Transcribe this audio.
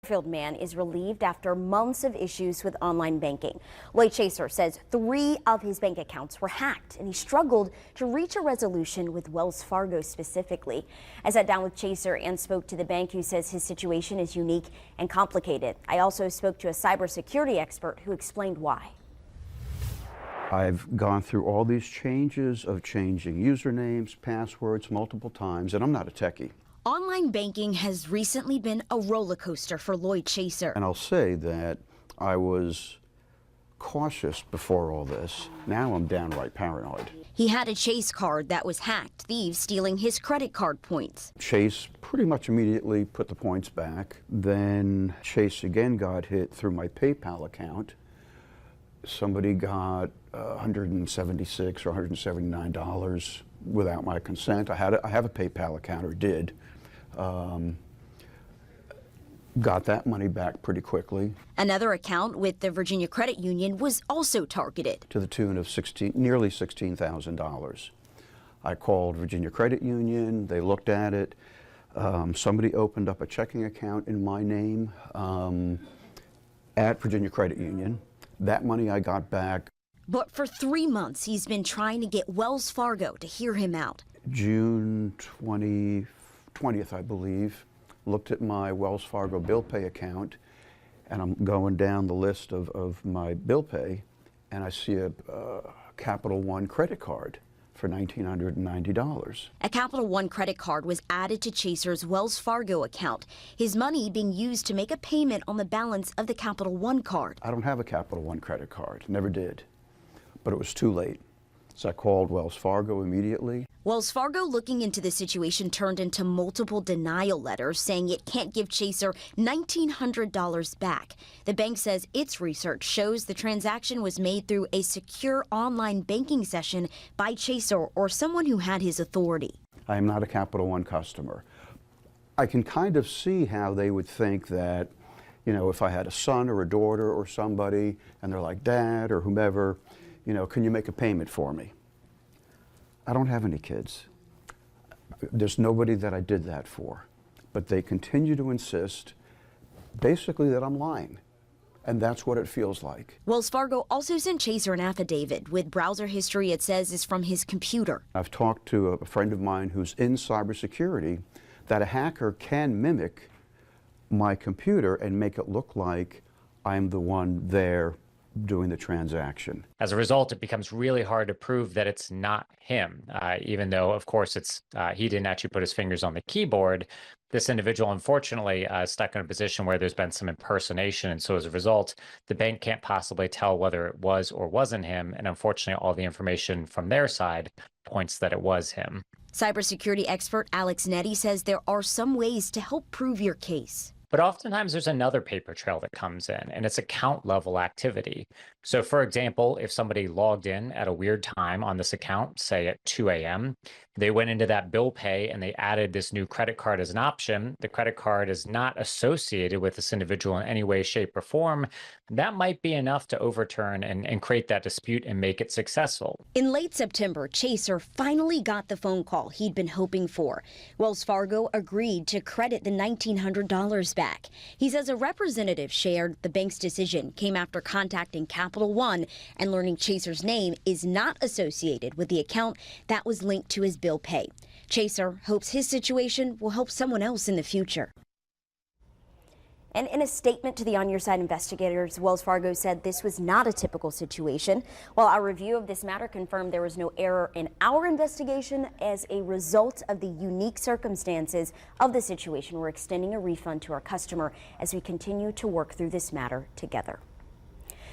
Brookfield man is relieved after months of issues with online banking. Lloyd Chaser says 3 of his bank accounts were hacked, and he struggled to reach a resolution with Wells Fargo specifically. I sat down with Chaser and spoke to the bank, who says his situation is unique and complicated. I also spoke to a cybersecurity expert who explained why. I've gone through all these changes of changing usernames, passwords multiple times, and I'm not a techie. Online banking has recently been a roller coaster for Lloyd Chaser. And I'll say that I was cautious before all this. Now I'm downright paranoid. He had a Chase card that was hacked, thieves stealing his credit card points. Chase pretty much immediately put the points back. Then Chase again got hit through my PayPal account. Somebody got $176 or $179 without my consent. I have a PayPal account, or did. Got that money back pretty quickly. Another account with the Virginia Credit Union was also targeted, to the tune of nearly $16,000. I called Virginia Credit Union. They looked at it. Somebody opened up a checking account in my name at Virginia Credit Union. That money I got back. But for 3 months, he's been trying to get Wells Fargo to hear him out. June 20th, I believe, looked at my Wells Fargo bill pay account, and I'm going down the list of my bill pay, and I see a Capital One credit card for $1,990. A Capital One credit card was added to Chaser's Wells Fargo account, his money being used to make a payment on the balance of the Capital One card. I don't have a Capital One credit card, never did, but it was too late. So I called Wells Fargo immediately. Wells Fargo, looking into the situation, turned into multiple denial letters saying it can't give Chaser $1,900 back. The bank says its research shows the transaction was made through a secure online banking session by Chaser or someone who had his authority. I am not a Capital One customer. I can kind of see how they would think that, you know, if I had a son or a daughter or somebody, and they're like, Dad or whomever, you know, can you make a payment for me? I don't have any kids. There's nobody that I did that for. But they continue to insist, basically, that I'm lying. And that's what it feels like. Wells Fargo also sent Chaser an affidavit with browser history it says is from his computer. I've talked to a friend of mine who's in cybersecurity that a hacker can mimic my computer and make it look like I'm the one there doing the transaction. As a result, it becomes really hard to prove that it's not him, even though, of course, it's he didn't actually put his fingers on the keyboard. This individual, unfortunately, is stuck in a position where there's been some impersonation, and so as a result, the bank can't possibly tell whether it was or wasn't him, and unfortunately, all the information from their side points that it was him. Cybersecurity expert Alex Nettie says there are some ways to help prove your case. But oftentimes there's another paper trail that comes in, and it's account level activity. So for example, if somebody logged in at a weird time on this account, say at 2 a.m., they went into that bill pay and they added this new credit card as an option. The credit card is not associated with this individual in any way, shape, or form. That might be enough to overturn and create that dispute and make it successful. In late September, Chaser finally got the phone call he'd been hoping for. Wells Fargo agreed to credit the $1,900 back. He says a representative shared the bank's decision came after contacting Capital One and learning Chaser's name is not associated with the account that was linked to his bill pay. Chaser hopes his situation will help someone else in the future. And in a statement to the On Your Side investigators, Wells Fargo said this was not a typical situation. While our review of this matter confirmed there was no error in our investigation, as a result of the unique circumstances of the situation, we're extending a refund to our customer as we continue to work through this matter together.